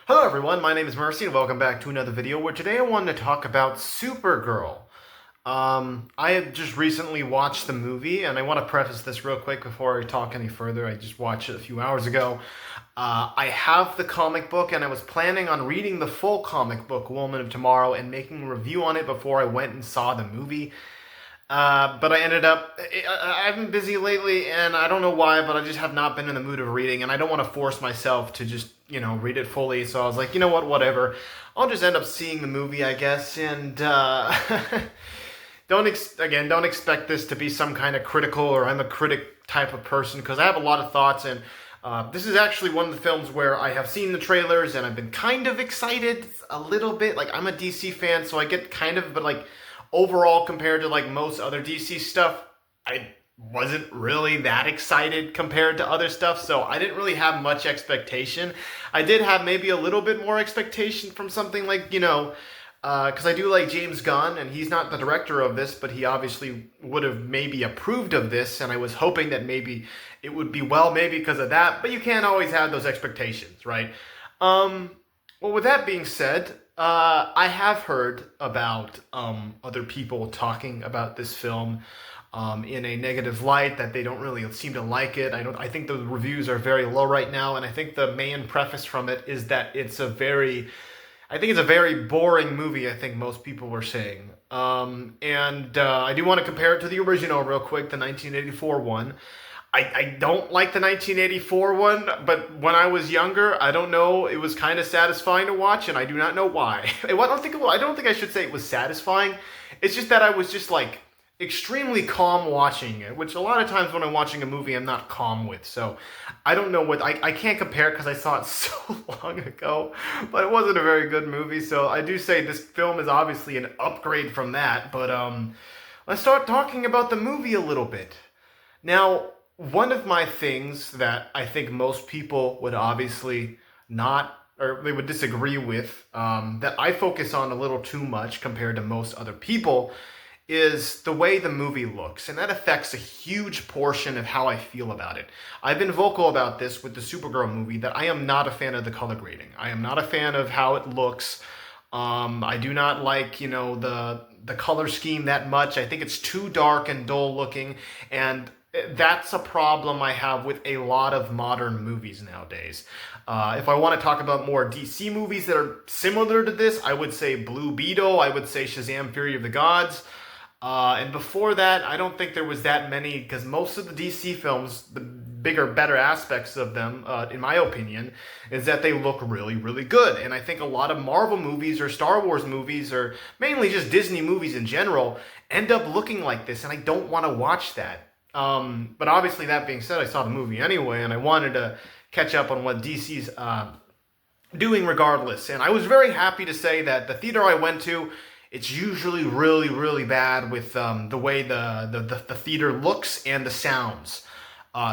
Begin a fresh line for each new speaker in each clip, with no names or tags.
Hello everyone, my name is Mercy and welcome back to another video where today I wanted to talk about Supergirl. I had just recently watched the movie and I want to preface this real quick before I talk any further. I just watched it a few hours ago. I have the comic book and I was planning on reading the full comic book, Woman of Tomorrow, and making a review on it before I went and saw the movie. But I ended up, I've been busy lately and I don't know why, but I just have not been in the mood of reading and I don't want to force myself to just, read it fully. So I was like, you know what, whatever. I'll just end up seeing the movie, I guess. And, don't expect this to be some kind of critical or I'm a critic type of person because I have a lot of thoughts and this is actually one of the films where I have seen the trailers and I've been kind of excited a little bit. Like, I'm a DC fan, so I get kind of, but like, overall, compared to like most other DC stuff, I wasn't really that excited compared to other stuff, so I didn't really have much expectation. I did have maybe a little bit more expectation from something like, because I do like James Gunn, and he's not the director of this, but he obviously would have maybe approved of this, and I was hoping that maybe it would be well, maybe because of that, but you can't always have those expectations, right? Well, with that being said, I have heard about other people talking about this film in a negative light, that they don't really seem to like it. I think the reviews are very low right now, and I think the main preface from it is that I think it's a very boring movie, I think most people were saying. I do want to compare it to the original real quick, the 1984 one. I don't like the 1984 one, but when I was younger, I don't know, it was kind of satisfying to watch, and I do not know why. I don't think I should say it was satisfying. It's just that I was just like extremely calm watching it, which a lot of times when I'm watching a movie, I'm not calm with. So I don't know what I can't compare it because I saw it so long ago, but it wasn't a very good movie. So I do say this film is obviously an upgrade from that. But let's start talking about the movie a little bit now. One of my things that I think most people would obviously not, or they would disagree with, that I focus on a little too much compared to most other people, is the way the movie looks. And that affects a huge portion of how I feel about it. I've been vocal about this with the Supergirl movie, that I am not a fan of the color grading. I am not a fan of how it looks. I do not like, the color scheme that much. I think it's too dark and dull looking, and that's a problem I have with a lot of modern movies nowadays. If I want to talk about more DC movies that are similar to this, I would say Blue Beetle, I would say Shazam! Fury of the Gods. And before that, I don't think there was that many, because most of the DC films, the bigger, better aspects of them, in my opinion, is that they look really, really good. And I think a lot of Marvel movies or Star Wars movies, or mainly just Disney movies in general, end up looking like this, and I don't want to watch that. But obviously, that being said, I saw the movie anyway, and I wanted to catch up on what DC's doing regardless. And I was very happy to say that the theater I went to, it's usually really, really bad with the way the theater looks and the sounds.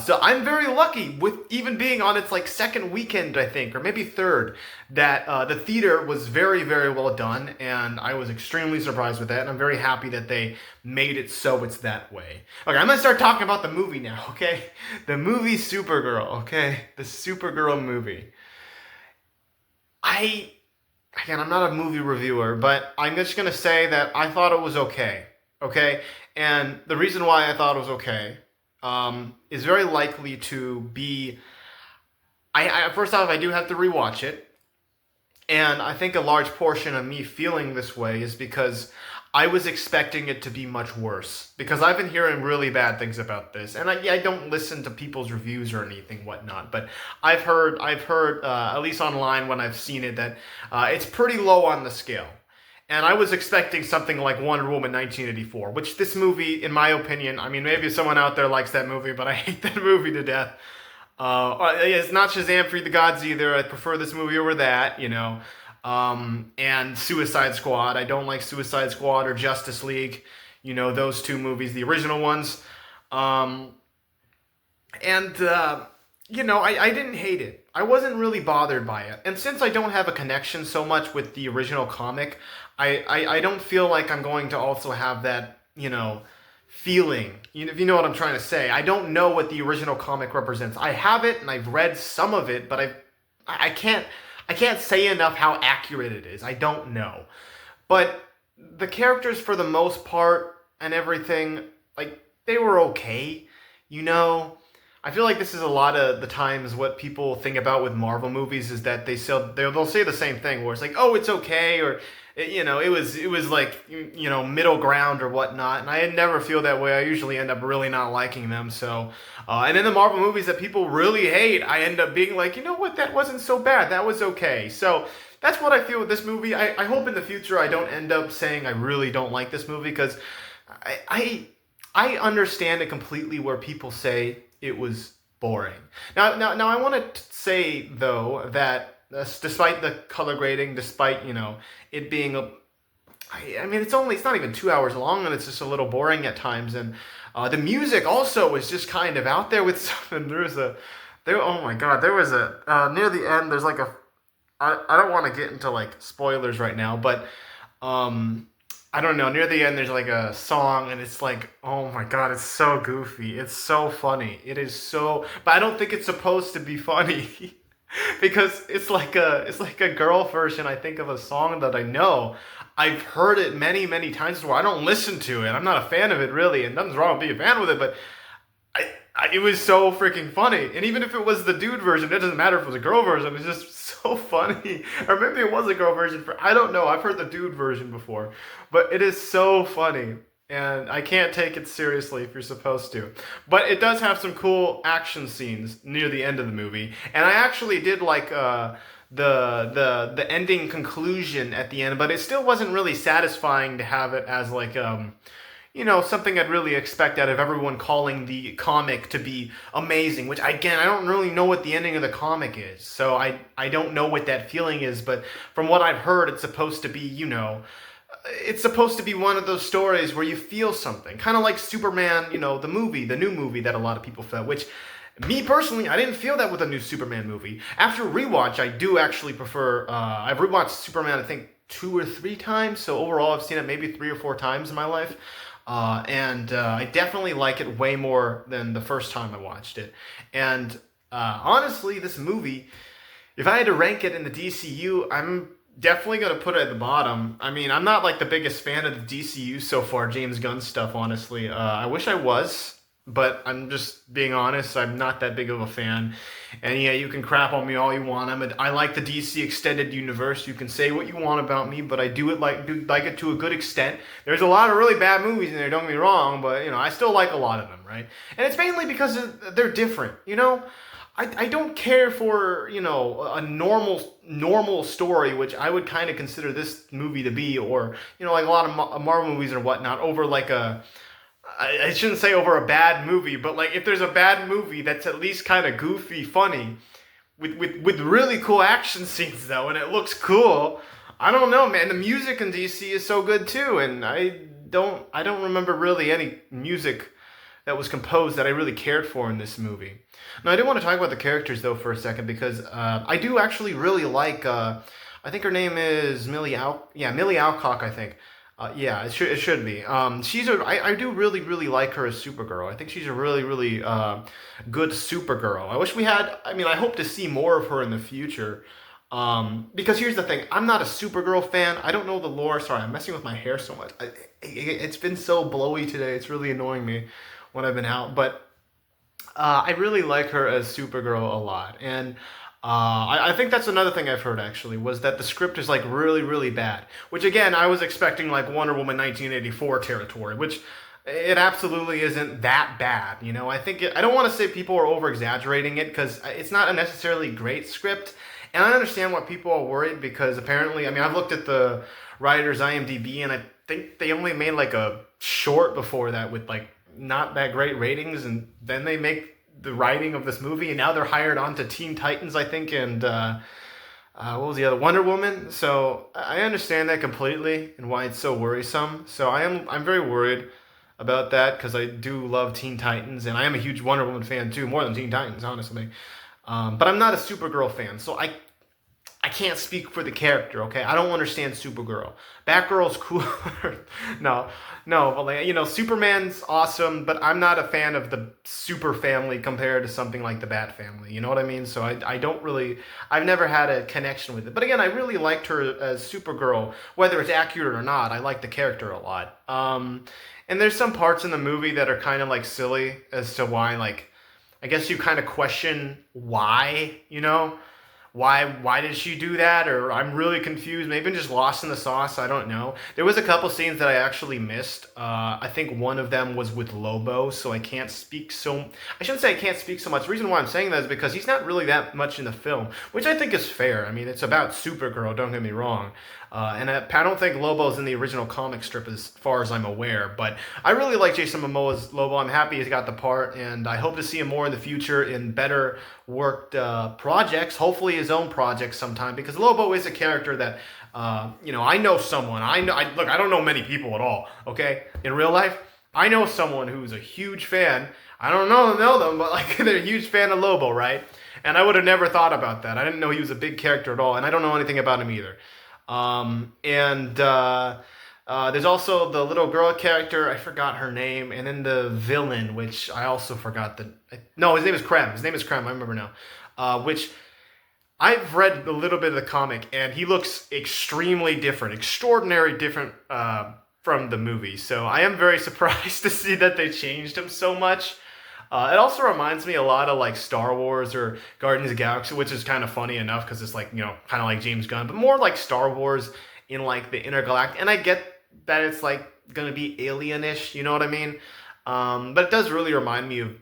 So I'm very lucky with even being on its like second weekend, I think, or maybe third, that the theater was very, very well done, and I was extremely surprised with that, and I'm very happy that they made it so it's that way. Okay, I'm gonna start talking about the movie now, okay? The movie Supergirl, okay? The Supergirl movie. Again, I'm not a movie reviewer, but I'm just gonna say that I thought it was okay, okay? And the reason why I thought it was okay is very likely to be, first off, I do have to rewatch it, and I think a large portion of me feeling this way is because I was expecting it to be much worse, because I've been hearing really bad things about this, and I don't listen to people's reviews or anything whatnot, but I've heard at least online when I've seen it, that it's pretty low on the scale. And I was expecting something like Wonder Woman 1984, which this movie, in my opinion, I mean, maybe someone out there likes that movie, but I hate that movie to death. It's not Shazam! Fury of the Gods either. I prefer this movie over that, and Suicide Squad. I don't like Suicide Squad or Justice League, those two movies, the original ones. I didn't hate it. I wasn't really bothered by it. And since I don't have a connection so much with the original comic, I don't feel like I'm going to also have that, feeling. If you know what I'm trying to say. I don't know what the original comic represents. I have it and I've read some of it, but I can't I can't say enough how accurate it is. I don't know. But the characters, for the most part, and everything, like, they were okay. You know, I feel like this is a lot of the times what people think about with Marvel movies is that they'll say the same thing where it's like, oh, it's okay, or it was like, middle ground or whatnot, and I never feel that way. I usually end up really not liking them. So, and in the Marvel movies that people really hate, I end up being like, you know what, that wasn't so bad. That was okay. So that's what I feel with this movie. I hope in the future I don't end up saying I really don't like this movie, because I, I I understand it completely where people say it was boring. Now, I want to say though that despite the color grading, despite it being I mean, it's not even 2 hours long, and it's just a little boring at times. And the music also is just kind of out there with something. Oh my god, there was a near the end. There's like I don't want to get into like spoilers right now, but I don't know. Near the end, there's like a song, and it's like, oh my god, it's so goofy. It's so funny. It is so, but I don't think it's supposed to be funny. Because it's like a girl version, I think, of a song that I know. I've heard it many, many times before. I don't listen to it. I'm not a fan of it, really, and nothing's wrong with being a fan with it, but it was so freaking funny. And even if it was the dude version, it doesn't matter if it was a girl version. It's just so funny. Or maybe it was a girl version. I don't know. I've heard the dude version before. But it is so funny. And I can't take it seriously if you're supposed to. But it does have some cool action scenes near the end of the movie. And I actually did like the ending conclusion at the end, but it still wasn't really satisfying to have it as like something I'd really expect out of everyone calling the comic to be amazing, which again, I don't really know what the ending of the comic is. So I don't know what that feeling is, but from what I've heard, it's supposed to be, it's supposed to be one of those stories where you feel something. Kind of like Superman, the new movie that a lot of people felt, which me personally, I didn't feel that with a new Superman movie. After rewatch, I do actually prefer, I've rewatched Superman, I think, 2 or 3 times. So overall, I've seen it maybe 3 or 4 times in my life. And I definitely like it way more than the first time I watched it. And honestly, this movie, if I had to rank it in the DCU, I'm definitely going to put it at the bottom. I mean, I'm not like the biggest fan of the DCU so far, James Gunn stuff, honestly. I wish I was, but I'm just being honest, I'm not that big of a fan. And yeah, you can crap on me all you want. I like the DC extended universe. You can say what you want about me, but I do like it to a good extent. There's a lot of really bad movies in there, don't get me wrong, but I still like a lot of them, right? And it's mainly because they're different, I don't care for, a normal story, which I would kind of consider this movie to be, or, like a lot of Marvel movies or whatnot, over like I shouldn't say over a bad movie, but like if there's a bad movie that's at least kind of goofy, funny, with really cool action scenes though, and it looks cool. I don't know, man. The music in DC is so good too, and I don't remember really any music that was composed that I really cared for in this movie. Now, I do want to talk about the characters though for a second, because I do actually really like. I think her name is Millie Alcock, I think. Yeah, it should be. I do really, really like her as Supergirl. I think she's a really, really good Supergirl. I hope to see more of her in the future. Because here's the thing, I'm not a Supergirl fan. I don't know the lore. Sorry, I'm messing with my hair so much. It's been so blowy today. It's really annoying me when I've been out. But I really like her as Supergirl a lot. And I think that's another thing I've heard, actually, was that the script is like really, really bad. Which again, I was expecting like Wonder Woman 1984 territory, which it absolutely isn't that bad. I don't want to say people are over exaggerating it, because it's not a necessarily great script. And I understand why people are worried, because apparently, I've looked at the writer's IMDb, and I think they only made like a short before that with like not that great ratings, and then they make the writing of this movie, and now they're hired on to Teen Titans, I think, and what was the other, Wonder Woman. So I understand that completely and why it's so worrisome. So I'm very worried about that, because I do love Teen Titans, and I am a huge Wonder Woman fan too, more than Teen Titans, honestly. But I'm not a Supergirl fan, so I I can't speak for the character, okay? I don't understand Supergirl. Batgirl's cool. No, no, but like, Superman's awesome, but I'm not a fan of the super family compared to something like the Bat family. You know what I mean? So I don't really, I've never had a connection with it. But again, I really liked her as Supergirl, whether it's accurate or not. I like the character a lot. And there's some parts in the movie that are kind of like silly as to why, like, I guess you kind of question why, why did she do that? Or I'm really confused. Maybe I'm just lost in the sauce. I don't know. There was a couple scenes that I actually missed. I think one of them was with Lobo, so I can't speak so... I shouldn't say I can't speak so much. The reason why I'm saying that is because he's not really that much in the film, which I think is fair. I mean, it's about Supergirl, don't get me wrong. And I don't think Lobo's in the original comic strip as far as I'm aware, but I really like Jason Momoa's Lobo. I'm happy he's got the part, and I hope to see him more in the future in better worked projects, hopefully his own projects sometime, because Lobo is a character that, I know someone, look, I don't know many people at all, okay, in real life. I know someone who's a huge fan. I don't know them, but like they're a huge fan of Lobo, right? And I would have never thought about that. I didn't know he was a big character at all, and I don't know anything about him either. There's also the little girl character, I forgot her name, and then the villain, which I also forgot no, his name is Krem. I remember now. Which I've read a little bit of the comic, and he looks extremely different, extraordinary different, from the movie. So I am very surprised to see that they changed him so much. It also reminds me a lot of like Star Wars or Guardians of the Galaxy, which is kind of funny enough because it's like, kind of like James Gunn, but more like Star Wars in like the intergalactic. And I get that it's like going to be alienish, you know what I mean? But it does really remind me of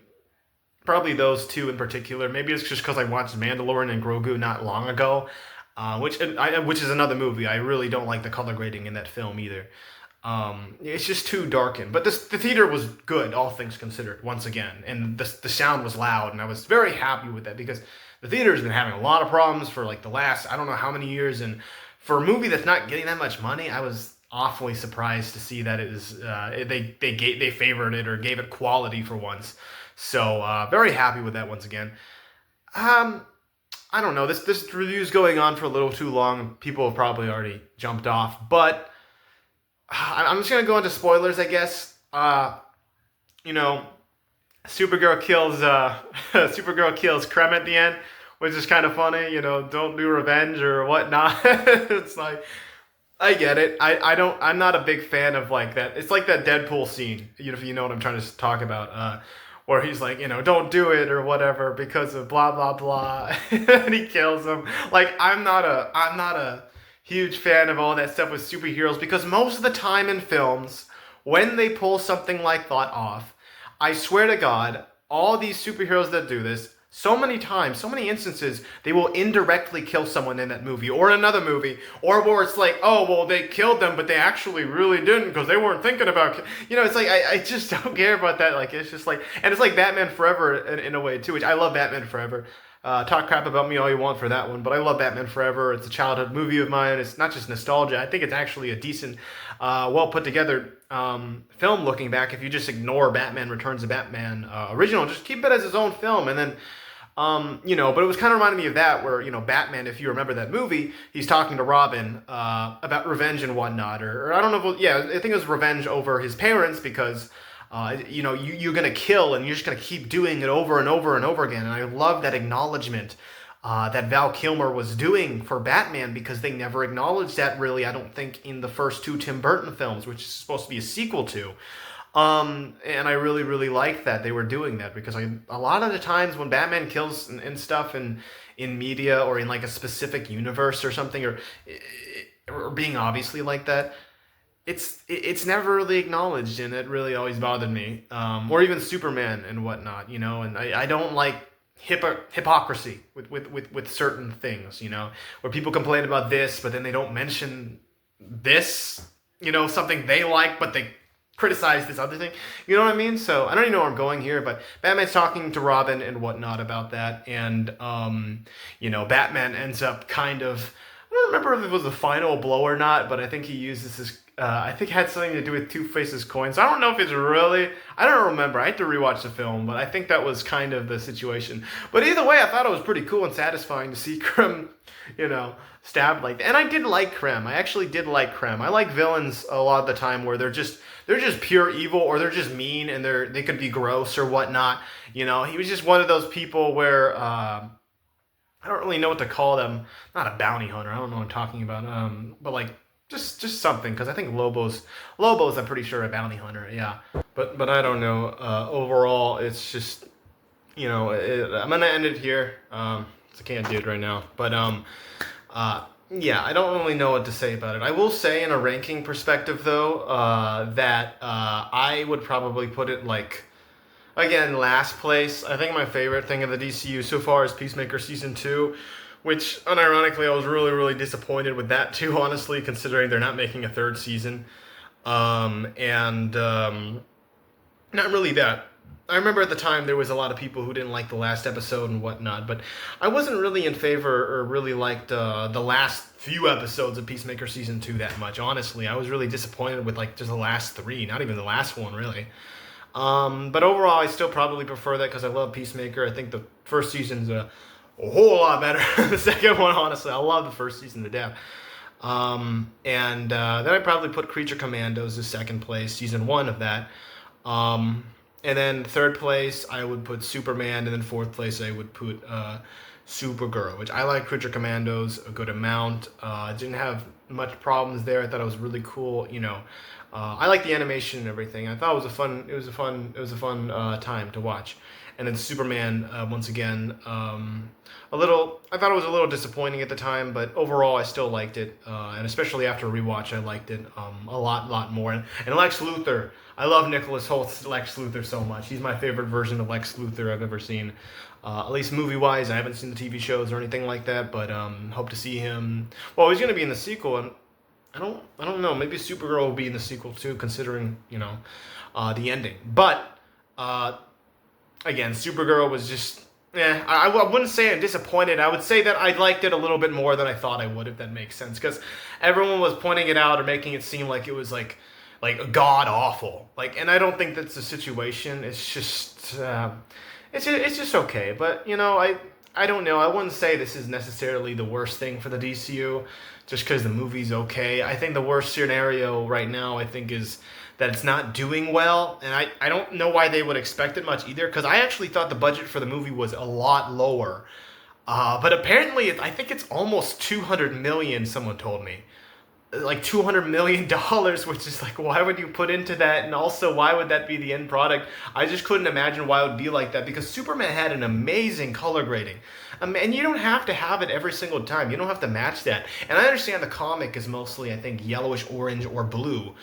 probably those two in particular. Maybe it's just because I watched Mandalorian and Grogu not long ago, which is another movie. I really don't like the color grading in that film either. It's just too darkened. But the theater was good, all things considered, once again. And the sound was loud, and I was very happy with that because the theater's been having a lot of problems for like the last, I don't know how many years. And for a movie that's not getting that much money, I was awfully surprised to see that it is they favored it or gave it quality for once. So very happy with that once again. I don't know. This review's going on for a little too long. People have probably already jumped off, but I'm just gonna go into spoilers, I guess. Supergirl kills Krem at the end, which is kind of funny. Don't do revenge or whatnot. It's like, I get it. I'm not a big fan of like that. It's like that Deadpool scene. If you know what I'm trying to talk about. Where he's like, don't do it or whatever because of blah blah blah, and he kills him. Like I'm not a huge fan of all that stuff with superheroes because most of the time in films, when they pull something like that off, I swear to God, all these superheroes that do this, so many times, so many instances, they will indirectly kill someone in that movie or in another movie, or where it's like, oh, well, they killed them, but they actually really didn't because they weren't thinking about, it's like, I just don't care about that. Like, it's just like, and it's like Batman Forever in a way too, which I love Batman Forever. Talk crap about me all you want for that one, but I love Batman Forever. It's a childhood movie of mine. It's not just nostalgia. I think it's actually a decent, well put together film looking back. If you just ignore Batman Returns of Batman original, just keep it as his own film, and then, but it was kind of reminding me of that where, Batman, if you remember that movie, he's talking to Robin about revenge and whatnot, or I don't know I think it was revenge over his parents because you're going to kill and you're just going to keep doing it over and over and over again. And I love that acknowledgement that Val Kilmer was doing for Batman because they never acknowledged that really, I don't think, in the first two Tim Burton films, which is supposed to be a sequel to. And I really, really like that they were doing that because a lot of the times when Batman kills and stuff in media or in like a specific universe or something or being obviously like that, it's never really acknowledged, and it really always bothered me. Or even Superman and whatnot, and I don't like hypocrisy with certain things, where people complain about this, but then they don't mention this, something they like, but they criticize this other thing. You know what I mean? So I don't even know where I'm going here, but Batman's talking to Robin and whatnot about that, and Batman ends up kind of, I don't don't remember if it was the final blow or not, but I think he uses his. I think it had something to do with Two Faces coins. I don't know if it's really. I don't remember. I had to rewatch the film, but I think that was kind of the situation. But either way, I thought it was pretty cool and satisfying to see Krem, stabbed like that. And I did like Krem. I actually did like Krem. I like villains a lot of the time where they're just pure evil, or they're just mean, and they could be gross or whatnot. He was just one of those people where. I don't really know what to call them. Not a bounty hunter. I don't know what I'm talking about. But like just something, because I think Lobo's I'm pretty sure a bounty hunter. Yeah. But I don't know. Overall, it's just I'm gonna end it here. I can't do it right now. But yeah, I don't really know what to say about it. I will say, in a ranking perspective, though, that I would probably put it like. Again, last place. I think my favorite thing of the DCU so far is Peacemaker Season 2, which, unironically, I was really, really disappointed with that too, honestly, considering they're not making a third season. Not really that. I remember at the time there was a lot of people who didn't like the last episode and whatnot, but I wasn't really in favor or really liked the last few episodes of Peacemaker Season 2 that much, honestly. I was really disappointed with like just the last three, not even the last one, really. But overall, I still probably prefer that because I love Peacemaker. I think the first season's a whole lot better than the second one, honestly. I love the first season to death. Then I'd probably put Creature Commandos as second place, season 1 of that. And then third place, I would put Superman, and then fourth place, I would put Supergirl, which I like Creature Commandos a good amount. Didn't have much problems there. I thought it was really cool, I like the animation and everything. I thought it was a fun time to watch. And then Superman, once again, I thought it was a little disappointing at the time, but overall I still liked it. And especially after a rewatch, I liked it a lot more. And Lex Luthor, I love Nicholas Holt's Lex Luthor so much. He's my favorite version of Lex Luthor I've ever seen. At least movie-wise. I haven't seen the TV shows or anything like that, but hope to see him. Well, he's going to be in the sequel, and I don't know. Maybe Supergirl will be in the sequel too, considering the ending. But again, Supergirl was just I wouldn't say I'm disappointed. I would say that I liked it a little bit more than I thought I would, if that makes sense. Because everyone was pointing it out or making it seem like it was like god awful. And I don't think that's the situation. It's just it's just okay. But I don't know. I wouldn't say this is necessarily the worst thing for the DCU, just because the movie's okay. I think the worst scenario right now, I think, is that it's not doing well, and I don't know why they would expect it much either, because I actually thought the budget for the movie was a lot lower. But apparently, I think it's almost $200 million, someone told me. Like $200 million, which is like, why would you put into that? And also, why would that be the end product? I just couldn't imagine why it would be like that, because Superman had an amazing color grading. And you don't have to have it every single time. You don't have to match that. And I understand the comic is mostly, I think, yellowish, orange, or blue.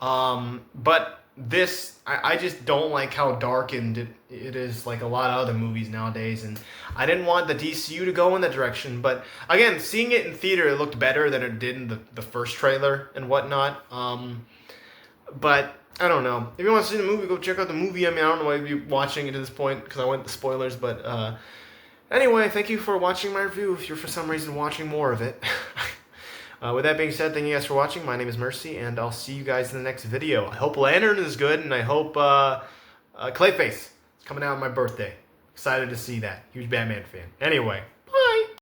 But this, I just don't like how darkened it is, like a lot of other movies nowadays, and I didn't want the DCU to go in that direction. But again, seeing it in theater, it looked better than it did in the first trailer and whatnot. But I don't know. If you want to see the movie, go check out the movie. I mean, I don't know why you're watching it at this point, because I went to spoilers. But anyway, thank you for watching my review, if you're for some reason watching more of it. With that being said, thank you guys for watching. My name is Mercy, and I'll see you guys in the next video. I hope Lantern is good, and I hope Clayface is coming out on my birthday. Excited to see that. Huge Batman fan. Anyway.